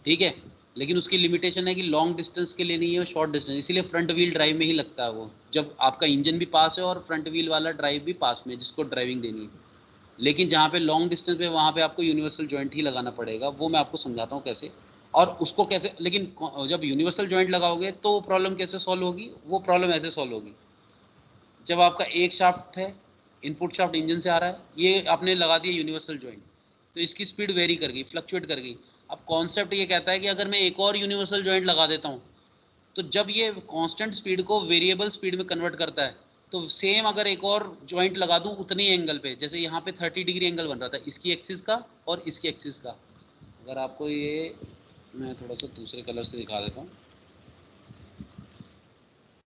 ठीक है, लेकिन उसकी लिमिटेशन है कि लॉन्ग डिस्टेंस के लिए नहीं है, शॉर्ट डिस्टेंस, इसीलिए फ्रंट व्हील ड्राइव में ही लगता है वो, जब आपका इंजन भी पास है और फ्रंट व्हील वाला ड्राइव भी पास में, जिसको ड्राइविंग देनी है। लेकिन जहाँ पे लॉन्ग डिस्टेंस पे वहाँ पे आपको यूनिवर्सल जॉइंट ही लगाना पड़ेगा, वो मैं आपको समझाता हूँ कैसे और उसको कैसे। लेकिन जब यूनिवर्सल जॉइंट लगाओगे तो प्रॉब्लम कैसे सॉल्व होगी, वो प्रॉब्लम ऐसे सॉल्व होगी, जब आपका एक शाफ्ट है, इनपुट शाफ्ट इंजन से आ रहा है, ये आपने लगा दिया यूनिवर्सल जॉइंट, तो इसकी स्पीड वेरी कर गई, फ्लक्चुएट कर गई। अब कॉन्सेप्ट ये कहता है कि अगर मैं एक और यूनिवर्सल जॉइंट लगा देता हूँ, तो जब ये कांस्टेंट स्पीड को वेरिएबल स्पीड में कन्वर्ट करता है, तो सेम अगर एक और जॉइंट लगा दूं उतनी एंगल पे, जैसे यहाँ पे 30 डिग्री एंगल बन रहा था इसकी एक्सिस का और इसकी एक्सिस का, अगर आपको ये मैं थोड़ा सा दूसरे कलर से दिखा देता हूँ,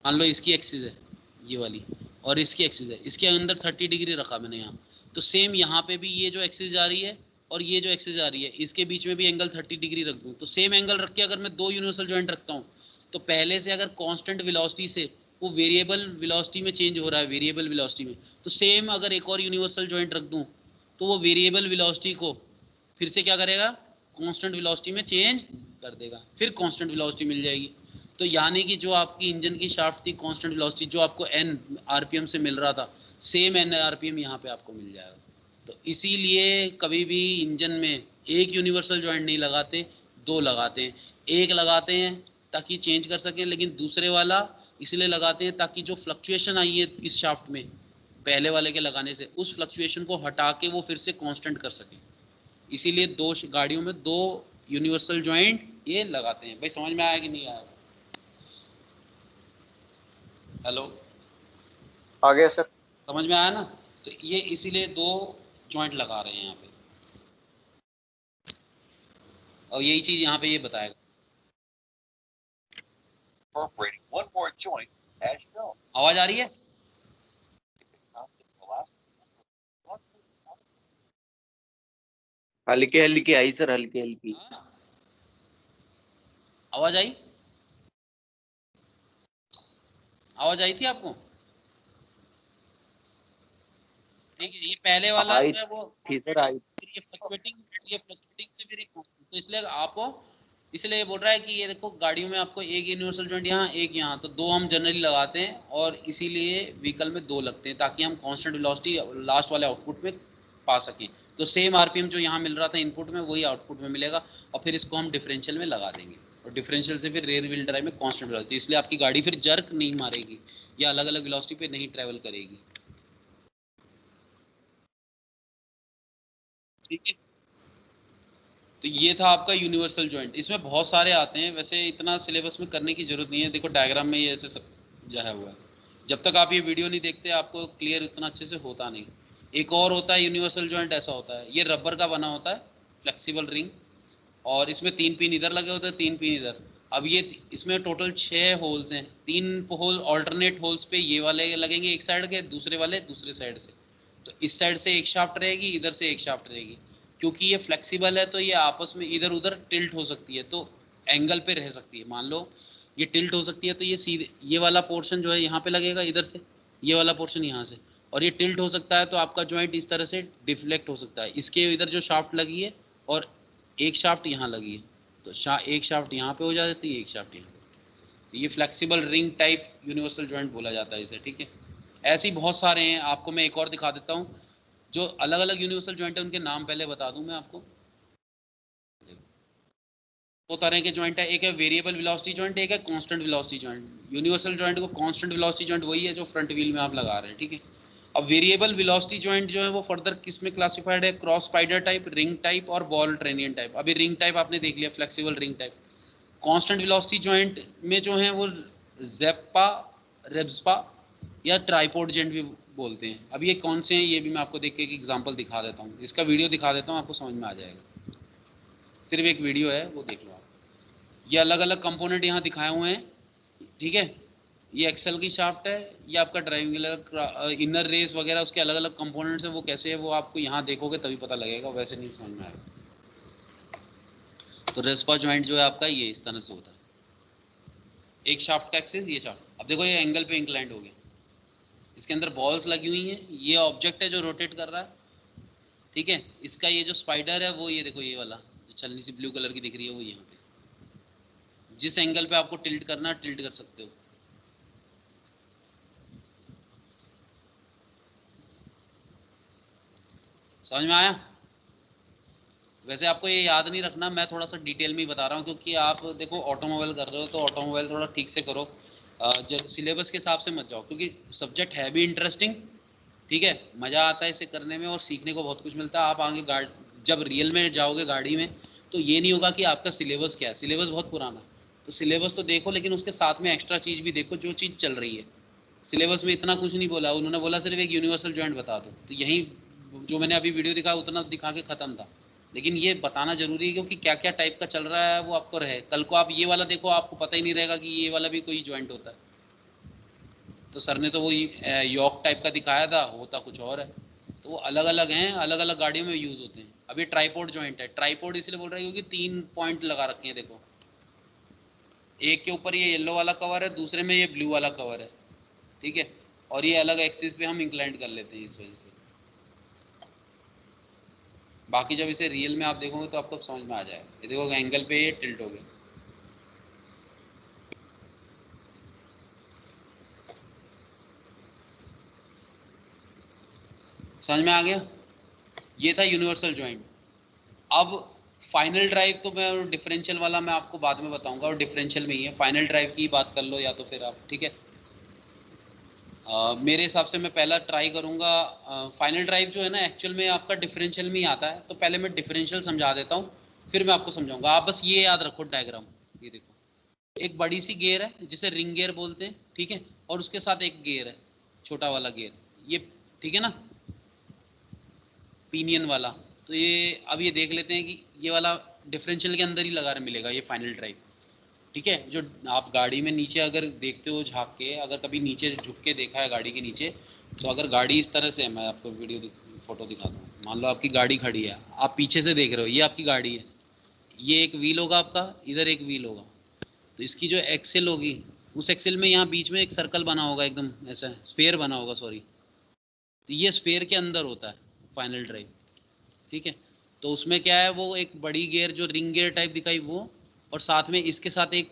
मान लो इसकी एक्सिस है ये वाली और इसकी एक्सिस है, इसके अंदर 30 डिग्री रखा मैंने यहाँ, तो सेम यहाँ पे भी ये जो एक्सिस जा रही है और ये जो एक्सिस जा रही है, इसके बीच में भी एंगल 30 डिग्री रख दूँ, तो सेम एंगल रख के अगर मैं दो यूनिवर्सल जॉइंट रखता हूँ, तो पहले से अगर कांस्टेंट वेलोसिटी से वो वेरिएबल वेलोसिटी में चेंज हो रहा है, वेरिएबल वेलोसिटी में, तो सेम अगर एक और यूनिवर्सल जॉइंट रख दूँ, तो वो वेरिएबल वेलोसिटी को फिर से क्या करेगा, कांस्टेंट वेलोसिटी में चेंज कर देगा, फिर कांस्टेंट वेलोसिटी मिल जाएगी। तो यानी कि जो आपकी इंजन की शाफ्ट थी कांस्टेंट वेलोसिटी, जो आपको एन आरपीएम से मिल रहा था, सेम एन आरपीएम यहाँ पे आपको मिल जाएगा। तो इसीलिए कभी भी इंजन में एक यूनिवर्सल जॉइंट नहीं लगाते, दो लगाते हैं। एक लगाते हैं ताकि चेंज कर सकें, लेकिन दूसरे वाला इसलिए लगाते हैं ताकि जो फ्लक्चुएशन आई है इस शाफ्ट में पहले वाले के लगाने से, उस फ्लक्चुएशन को हटा के वो फिर से कांस्टेंट कर सकें। इसीलिए दो गाड़ियों में दो यूनिवर्सल जॉइंट ये लगाते हैं। भाई समझ में आया कि नहीं आया? हेलो, आ गया सर। समझ में आया ना? तो ये इसीलिए दो जॉइंट लगा रहे हैं यहाँ पे, और यही चीज यहाँ पे ये बताएगा। आवाज आ रही है? हल्की हल्की आई सर, हल्की हल्की। हाँ? आवाज आई? आवाज आई थी आपको? ठीक है, ये पहले वाला आई जो है वो थी सर, कांस्टेंट है, आई। फिर ये फ्लक्चुएटिंग से फिर एक कांस्टेंट, तो इसलिए आपको, इसलिए ये बोल रहा है कि ये देखो गाड़ियों में आपको एक यूनिवर्सल जॉइंट यहाँ, एक यहाँ, तो दो हम जनरली लगाते हैं और इसीलिए व्हीकल में दो लगते हैं ताकि हम कांस्टेंट वेलोसिटी लास्ट वाले आउटपुट में पा सकें। तो सेम आरपीएम जो यहाँ मिल रहा था इनपुट में, वही आउटपुट में मिलेगा, और फिर इसको हम डिफरेंशियल में लगा देंगे, और डिफरेंशियल से फिर रेयर व्हील ड्राइव में कांस्टेंट वेलोसिटी, इसलिए आपकी गाड़ी फिर जर्क नहीं मारेगी या अलग अलग वेलोसिटी पे नहीं ट्रैवल करेगी। ठीक है, तो ये था आपका यूनिवर्सल जॉइंट। इसमें बहुत सारे आते हैं, वैसे इतना सिलेबस में करने की जरूरत नहीं है, देखो डायग्राम में ये ऐसे सब जहा हुआ है। जब तक आप ये वीडियो नहीं देखते आपको क्लियर इतना अच्छे से होता नहीं। एक और होता है यूनिवर्सल जॉइंट, ऐसा होता है, ये रबर का बना होता है, फ्लेक्सिबल रिंग, और इसमें 3 पिन इधर लगे होते हैं, 3 पिन इधर। अब ये इसमें टोटल 6 होल्स हैं, 3 होल ऑल्टरनेट होल्स पे ये वाले लगेंगे एक साइड के, दूसरे वाले दूसरे साइड से। तो इस साइड से एक शाफ्ट रहेगी, इधर से एक शाफ्ट रहेगी। क्योंकि ये फ्लेक्सिबल है तो ये आपस में इधर उधर टिल्ट हो सकती है, तो एंगल पे रह सकती है। मान लो ये टिल्ट हो सकती है, तो ये सीधे ये वाला पोर्शन जो है यहाँ पे लगेगा इधर से, ये वाला पोर्शन यहाँ से, और ये टिल्ट हो सकता है तो आपका जॉइंट इस तरह से डिफ्लेक्ट हो सकता है। इसके इधर जो शाफ्ट लगी है और एक शाफ्ट यहाँ लगी है, तो एक शाफ्ट यहाँ पे हो जाती है, एक शाफ्ट यहाँ पे। तो ये flexible ring type universal joint बोला जाता है इसे। ठीक है, ऐसे ही बहुत सारे हैं, आपको मैं एक और दिखा देता हूँ। जो अलग अलग यूनिवर्सल जॉइंट है उनके नाम पहले बता दूं मैं आपको। दो तरह के जॉइंट है, एक है वेरिएबल वेलोसिटी जॉइंट, एक है constant velocity joint. Universal joint को कांस्टेंट वेलोसिटी जॉइंट वही है जो फ्रंट व्हील में आप लगा रहे हैं। ठीक है, अब वेरिएबल वेलोसिटी जॉइंट जो है वो फर्दर किस में क्लासिफाइड है, cross spider type, ring type और बॉल ट्रेनियन टाइप। अभी रिंग टाइप आपने देख लिया, flexible ring type. Constant velocity joint में जो है वो जेप्पा, रेब्सपा या ट्राइपोड जॉइंट भी बोलते हैं। अब ये कौन से हैं ये भी मैं आपको देख के एक एग्जांपल दिखा देता हूँ, इसका वीडियो दिखा देता हूँ, आपको समझ में आ जाएगा। सिर्फ एक वीडियो है, वो देख लो आप। ये अलग अलग कंपोनेंट यहाँ दिखाए हुए हैं। ठीक है, ये एक्सेल की शाफ्ट है, ये आपका ड्राइविंग इनर रेस वगैरह उसके अलग अलग कंपोनेंट्स हैं, वो कैसे है वो आपको यहाँ देखोगे तभी पता लगेगा, वैसे नहीं समझ में आएगा। तो रेस्पा जॉइंट जो है आपका ये इस तरह से होता है, एक शाफ्ट का एक्सिस, ये शाफ्ट। अब देखो ये एंगल पे इंक्लाइंड हो गया, इसके अंदर बॉल्स लगी हुई हैं, ये ऑब्जेक्ट है जो रोटेट कर रहा है। ठीक है, इसका ये जो स्पाइडर है वो ये देखो, ये वाला जो छलनी सी ब्लू कलर की दिख रही है वो यहाँ पे, जिस एंगल पे आपको टिल्ट करना है टिल्ट कर सकते हो। समझ में आया? वैसे आपको ये याद नहीं रखना, मैं थोड़ा सा डिटेल में ही बता रहा हूँ, क्योंकि आप देखो ऑटोमोबाइल कर रहे हो तो ऑटोमोबाइल थोड़ा ठीक से करो, जब सिलेबस के हिसाब से मत जाओ, क्योंकि सब्जेक्ट है भी इंटरेस्टिंग, ठीक है, मज़ा आता है इसे करने में और सीखने को बहुत कुछ मिलता है। आप आगे जब रियल में जाओगे गाड़ी में, तो ये नहीं होगा कि आपका सिलेबस क्या है, सिलेबस बहुत पुराना, तो सिलेबस तो देखो लेकिन उसके साथ में एक्स्ट्रा चीज़ भी देखो जो चीज़ चल रही है। सिलेबस में इतना कुछ नहीं बोला उन्होंने, बोला सिर्फ एक यूनिवर्सल जॉइंट बता दो, तो यही जो मैंने अभी वीडियो दिखाया उतना दिखा के ख़त्म था। लेकिन ये बताना ज़रूरी है, क्योंकि क्या क्या टाइप का चल रहा है वो आपको रहे, कल को आप ये वाला देखो आपको पता ही नहीं रहेगा कि ये वाला भी कोई जॉइंट होता है। तो सर ने तो वो यॉक टाइप का दिखाया था, होता कुछ और है। तो वो अलग अलग हैं, अलग अलग गाड़ियों में यूज़ होते हैं। अब ये ट्राईपोड जॉइंट है, ट्राईपोड इसलिए बोल रहे हैं क्योंकि 3 पॉइंट लगा रखे हैं देखो, एक के ऊपर ये येलो वाला कवर है, दूसरे में ये ब्लू वाला कवर है, ठीक है, और ये अलग एक्सिस पे हम इंक्लाइंड कर लेते हैं इस वजह से। बाकी जब इसे रियल में आप देखोगे तो आपको समझ में आ जाएगा। ये देखो एंगल पे ये टिल्ट हो गया। समझ में आ गया? ये था यूनिवर्सल जॉइंट। अब फाइनल ड्राइव तो मैं डिफरेंशियल वाला मैं आपको बाद में बताऊंगा, और डिफरेंशियल में ही है, फाइनल ड्राइव की बात कर लो या तो फिर आप, ठीक है। मेरे हिसाब से मैं पहला ट्राई करूंगा फाइनल ड्राइव जो है ना एक्चुअल में आपका डिफरेंशियल में ही आता है, तो पहले मैं डिफरेंशियल समझा देता हूँ, फिर मैं आपको समझाऊंगा। आप बस ये याद रखो डायग्राम, ये देखो एक बड़ी सी गेयर है जिसे रिंग गेयर बोलते हैं, ठीक है, और उसके साथ एक गेयर है, छोटा वाला गेयर, ये, ठीक है ना, पिनियन वाला। तो ये अब ये देख लेते हैं कि ये वाला डिफरेंशियल के अंदर ही लगा मिलेगा ये फाइनल ड्राइव, ठीक है। जो आप गाड़ी में नीचे अगर देखते हो झांक के, अगर कभी नीचे झुक के देखा है गाड़ी के नीचे, तो अगर गाड़ी इस तरह से है, मैं आपको फोटो दिखाता हूँ, मान लो आपकी गाड़ी खड़ी है, आप पीछे से देख रहे हो, ये आपकी गाड़ी है, ये एक व्हील होगा आपका, इधर एक व्हील होगा, तो इसकी जो एक्सेल होगी, उस एक्सेल में यहाँ बीच में एक सर्कल बना होगा, एकदम ऐसा स्फेयर बना होगा, सॉरी, तो ये स्फेयर के अंदर होता है फाइनल ड्राइव, ठीक है। तो उसमें क्या है, वो एक बड़ी गियर जो रिंग गियर टाइप दिखाई वो, और साथ में इसके साथ एक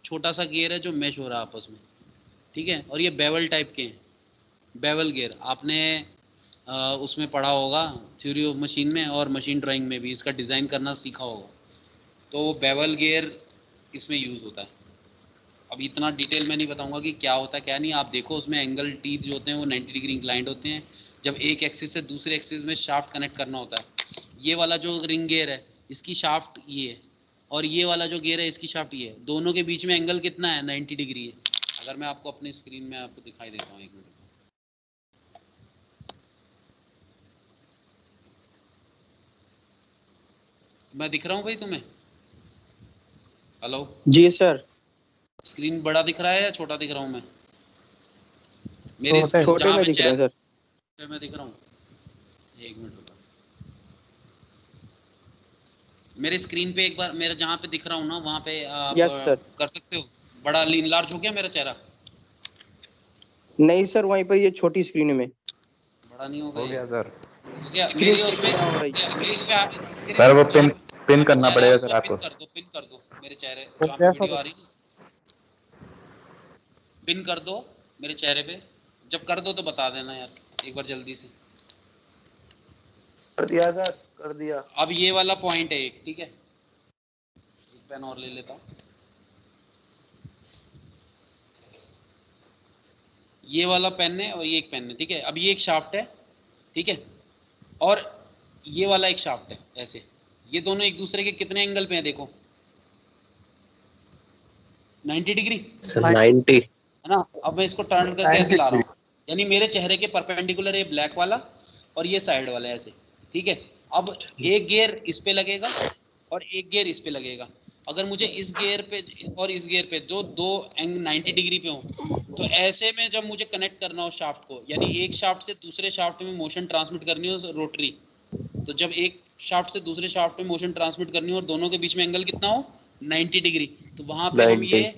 छोटा सा गियर है जो मैच हो रहा है आपस में, ठीक है। और ये बेवल टाइप के हैं, बेवल गियर आपने उसमें पढ़ा होगा थ्योरी ऑफ मशीन में, और मशीन ड्राइंग में भी इसका डिज़ाइन करना सीखा होगा। तो बेवल गियर इसमें यूज़ होता है। अब इतना डिटेल में नहीं बताऊंगा कि क्या होता है क्या नहीं, आप देखो उसमें एंगल टीथ जो होते हैं वो 90 डिग्री इंक्लाइंड होते हैं, जब एक एक्सिस से दूसरे एक्सिस में शाफ्ट कनेक्ट करना होता है। ये वाला जो रिंग गियर है इसकी शाफ्ट ये है, और ये वाला जो गियर है इसकी शाफ्ट ये है, दोनों के बीच में एंगल कितना है, 90 डिग्री है। अगर मैं आपको अपनी स्क्रीन में आपको दिखाई देता हूँ, एक मिनट, मैं दिख रहा हूँ भाई तुम्हें? हेलो जी सर। स्क्रीन बड़ा दिख रहा है या छोटा दिख रहा हूँ मैं? मेरी छोटे जहाँ में पे दिख रहे हैं सर। चेयर मैं दिख रहा हूँ, एक मिनट रुको, मेरे स्क्रीन पे एक बार मेरा जहाँ पे दिख रहा हूँ ना वहाँ पे आप यस सर। कर सकते हो? बड़ा लार्ज हो गया मेरा चेहरा? नहीं सर, वहीं पर ये छोटी स्क्रीन में। बड़ा नहीं होगा हो ये? गया सर। हो गया स्क्रीन मेरी, शेयर उसमें क्या हो रही है? स्क्रीन पे सर वो जहाँ पिन जहाँ पे करना चेहरा है पड़ेगा सर उसमें आपको। पिन कर दो मेरे चेहरे हो जहाँ पे गया वीडियो सर। आ रही है, पिन कर दो मेरे चेहरे पे। जब कर दो तो बता देना यार एक बार जल्दी से। कर दिया सर, कर दिया। अब ये वाला पॉइंट है एक, ठीक है, एक पेन और ले लेता हूँ, ये वाला पेन है और ये एक पेन है, ठीक है। अब ये एक शाफ्ट है, ठीक है, और ये वाला एक शाफ्ट है, ऐसे ये दोनों एक दूसरे के कितने एंगल पे हैं देखो, 90 डिग्री, सर 90। है ना। अब मैं इसको टर्न करके ऐसे ला रहा हूँ, यानी मेरे चेहरे के परपेंडिकुलर ये ब्लैक वाला और ये साइड वाला ऐसे, ठीक है। अब एक गियर इस पे लगेगा और एक गियर इस पे लगेगा। अगर मुझे इस गियर पे और इस गियर पे जो दो एंग 90 डिग्री पे हो, तो ऐसे में जब मुझे कनेक्ट करना हो शाफ्ट को, यानी एक शाफ्ट से दूसरे शाफ्ट में मोशन ट्रांसमिट करनी हो रोटरी, तो जब एक शाफ्ट से दूसरे शाफ्ट में मोशन ट्रांसमिट करनी हो और दोनों के बीच में एंगल कितना हो, 90 डिग्री, तो वहां पे हम 90। ये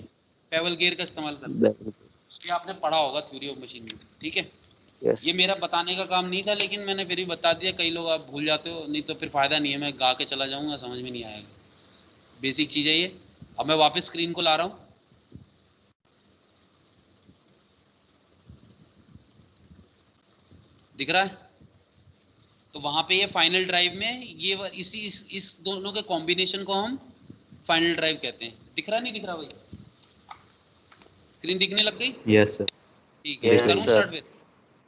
पेवल गियर का इस्तेमाल करते हैं। ये आपने पढ़ा होगा थ्योरी ऑफ मशीन में, ठीक है। यस। ये मेरा बताने का काम नहीं था, लेकिन मैंने फिर भी बता दिया, कई लोग आप भूल जाते हो, नहीं तो फिर फायदा नहीं है, मैं गा के चला जाऊंगा, समझ में नहीं आएगा। बेसिक चीज़ है ये। अब मैं वापस स्क्रीन को ला रहा हूँ, दिख रहा है? तो वहां पे ये फाइनल ड्राइव में ये इस दोनों के कॉम्बिनेशन को हम फाइनल ड्राइव कहते हैं। दिख रहा नहीं दिख रहा भाई? स्क्रीन दिखने लग गई? Yes sir. ठीक है, Yes, करूं sir. स्टार्ट फिर?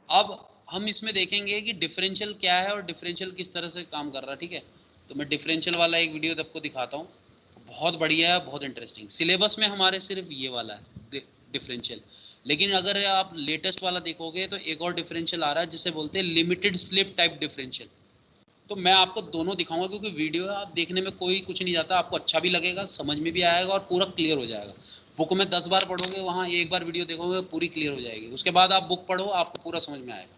अब हम इसमें देखेंगे कि डिफरेंशियल क्या है और डिफरेंशियल किस तरह से काम कर रहा है। ठीक है, तो मैं डिफरेंशियल वाला एक वीडियो आपको दिखाता हूँ, बहुत बढ़िया है, बहुत इंटरेस्टिंग। सिलेबस में हमारे सिर्फ ये वाला है डिफरेंशियल, लेकिन अगर आप लेटेस्ट वाला देखोगे तो एक और डिफरेंशियल आ रहा है जिसे बोलते हैं लिमिटेड स्लिप टाइप डिफरेंशियल। तो मैं आपको दोनों दिखाऊंगा क्योंकि वीडियो है, आप देखने में कोई कुछ नहीं जाता, आपको अच्छा भी लगेगा, समझ में भी आएगा और पूरा क्लियर हो जाएगा। बुक में 10 बार पढ़ोगे, वहाँ एक बार वीडियो देखोगे पूरी क्लियर हो जाएगी, उसके बाद आप बुक पढ़ो आपको पूरा समझ में आएगा।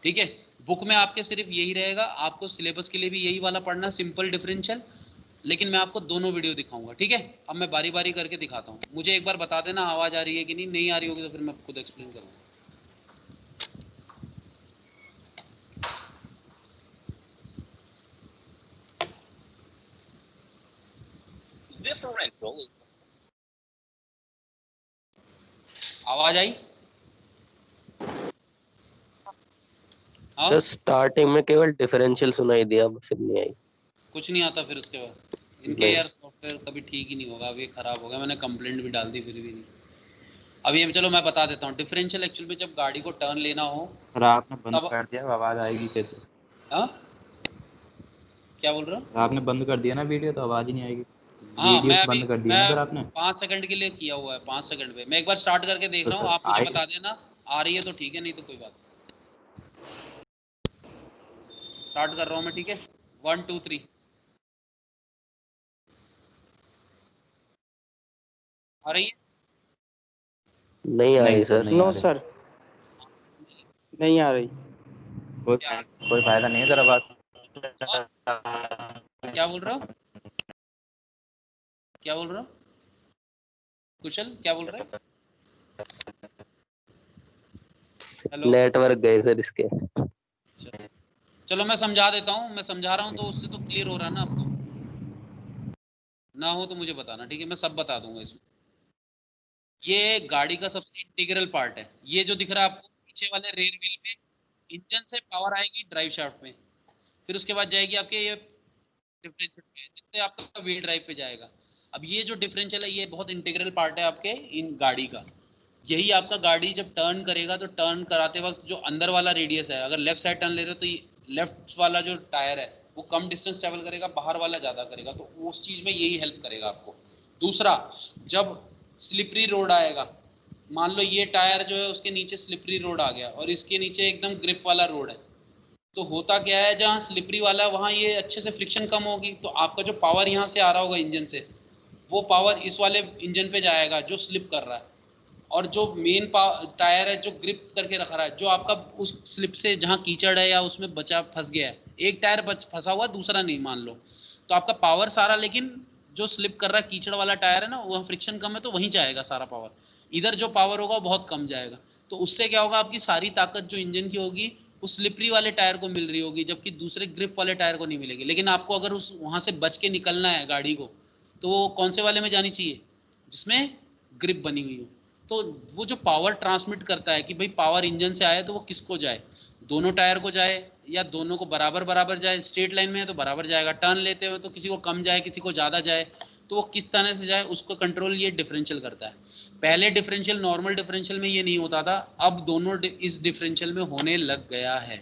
ठीक है, बुक में आपके सिर्फ यही रहेगा, आपको सिलेबस के लिए भी यही वाला पढ़ना, सिंपल डिफरेंशियल, लेकिन मैं आपको दोनों वीडियो दिखाऊंगा। ठीक है, अब मैं बारी बारी करके दिखाता हूँ, मुझे एक बार बता देना आवाज़ आ रही है कि नहीं आ रही होगी तो फिर मैं खुद एक्सप्लेन करूँगा। आवाज आई? हाँ, सर स्टार्टिंग में केवल डिफरेंशियल सुनाई दिया, अब फिर नहीं आई। कुछ नहीं आता फिर उसके बाद इनके नहीं। यार सॉफ्टवेयर कभी ठीक ही नहीं होगा, अब ये खराब हो गया, मैंने कंप्लेंट भी डाल दी फिर भी नहीं। अब ये चलो मैं बता देता हूँ, डिफरेंशियल एक्चुअल में जब गाड़ी को टर्न लेना हो सर आपने बंद तब। कर दिया, अब आवाज आएगी कैसे? हाँ, क्या बोल रहा हूँ? आपने बंद कर दिया ना वीडियो, तो आवाज ही नहीं आएगी। हाँ, वीडियो बंद कर दी है ना सर आपने? 5 सेकंड के लिए किया हुआ है, 5 सेकंड पे मैं एक बार स्टार्ट करके देख तो रहा हूँ, सर आप मुझे आए बता देना आ रही है तो ठीक है, नहीं तो कोई बात। स्टार्ट कर रहा हूँ मैं, ठीक है, 1 2 3। आ रही है? नहीं आ नहीं रही सर, सर। नहीं आ नो रही। सर, नहीं आ रही। क्या कोई फायदा नहीं है सर आवाज। क्या बोल रहा हो? क्या बोल रहा हो कुशल, क्या बोल रहा है? हेलो, नेटवर्क गए सर इसके। चलो मैं समझा देता हूँ, मैं समझा रहा हूँ तो उससे तो क्लियर हो रहा है ना आपको, ना हो तो मुझे बताना, ठीक है, मैं सब बता दूंगा इसमें। ये गाड़ी का सबसे इंटीग्रल पार्ट है, ये जो दिख रहा है आपको पीछे वाले रेयर व्हील पे, इंजन से पावर आएगी ड्राइव शाफ्ट में, फिर उसके बाद जाएगी आपके ये डिफरेंशियल पे, जिससे आपका व्हील ड्राइव पे जाएगा। अब ये जो डिफरेंशियल है ये बहुत इंटीग्रल पार्ट है आपके इन गाड़ी का। यही आपका गाड़ी जब टर्न करेगा तो टर्न कराते वक्त जो अंदर वाला रेडियस है, अगर लेफ्ट साइड टर्न ले रहे हो तो लेफ्ट वाला जो टायर है वो कम डिस्टेंस ट्रेवल करेगा, बाहर वाला ज़्यादा करेगा, तो उस चीज़ में यही हेल्प करेगा आपको। दूसरा, जब स्लिपरी रोड आएगा, मान लो ये टायर जो है उसके नीचे स्लिपरी रोड आ गया और इसके नीचे एकदम ग्रिप वाला रोड है, तो होता क्या है, जहाँ स्लिपरी वाला है वहाँ ये अच्छे से फ्रिक्शन कम होगी, तो आपका जो पावर यहाँ से आ रहा होगा इंजन से, वो पावर इस वाले इंजन पे जाएगा जो स्लिप कर रहा है, और जो मेन टायर है जो ग्रिप करके रख रहा है, जो आपका उस स्लिप से जहाँ कीचड़ है या उसमें बचा फंस गया है, एक टायर फंसा हुआ दूसरा नहीं मान लो, तो आपका पावर सारा, लेकिन जो स्लिप कर रहा है कीचड़ वाला टायर है ना, वहाँ फ्रिक्शन कम है तो वहीं जाएगा सारा पावर, इधर जो पावर होगा बहुत कम जाएगा। तो उससे क्या होगा, आपकी सारी ताकत जो इंजन की होगी उस स्लिपरी वाले टायर को मिल रही होगी, जबकि दूसरे ग्रिप वाले टायर को नहीं मिलेगी। लेकिन आपको अगर उस वहाँ से बच के निकलना है गाड़ी को, तो वो कौन से वाले में जानी चाहिए, जिसमें ग्रिप बनी हुई हो। तो वो जो पावर ट्रांसमिट करता है कि भाई पावर इंजन से आए तो वो किसको जाए, दोनों टायर को जाए या दोनों को बराबर बराबर जाए, स्ट्रेट लाइन में है तो बराबर जाएगा, टर्न लेते हुए तो किसी को कम जाए किसी को ज़्यादा जाए, तो वो किस तरह से जाए उसको कंट्रोल ये डिफरेंशियल करता है। पहले डिफरेंशियल नॉर्मल डिफरेंशियल में ये नहीं होता था, अब दोनों इस डिफरेंशियल में होने लग गया है।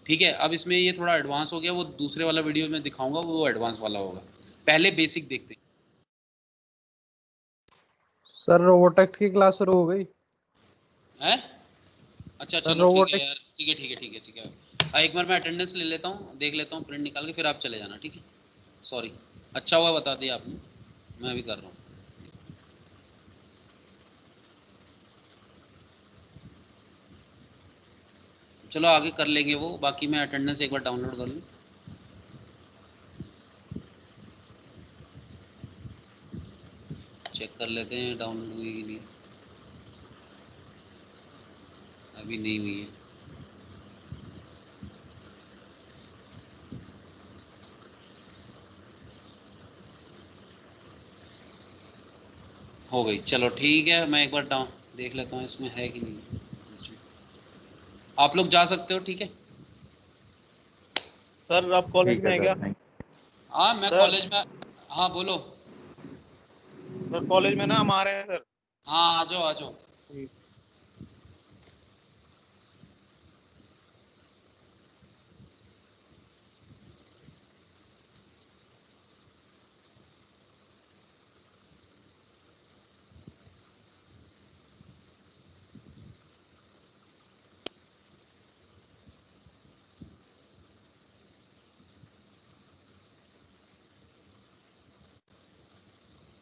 ठीक है, अब इसमें ये थोड़ा एडवांस हो गया, वो दूसरे वाला वीडियो में दिखाऊंगा, वो एडवांस वाला होगा, पहले बेसिक देखते सर रोबोटिक्स की क्लास शुरू हो गई। हैं। अच्छा सर चलो ठीक है रोबोटिक्स। यार, ठीक है ठीक है ठीक है ठीक है, एक बार मैं अटेंडेंस ले लेता हूँ, देख लेता हूँ प्रिंट निकाल के, फिर आप चले जाना, ठीक है। सॉरी, अच्छा हुआ बता दिया आपने, मैं भी कर रहा हूँ। चलो आगे कर लेंगे वो, बाकी मैं अटेंडेंस एक बार डाउनलोड कर लूँ, चेक कर लेते हैं डाउनलोड हुई कि नहीं। अभी नहीं हुई है। हो गई, चलो ठीक है, मैं एक बार डाउन देख लेता हूँ इसमें है कि नहीं। आप लोग जा सकते हो, ठीक है। सर आप कॉलेज ठीक में है है क्या? सर, थैंक हाँ मैं सर। कॉलेज में। हाँ बोलो। सर कॉलेज में ना हम आ रहे हैं सर। हाँ आ जाओ आ जाओ। ठीक।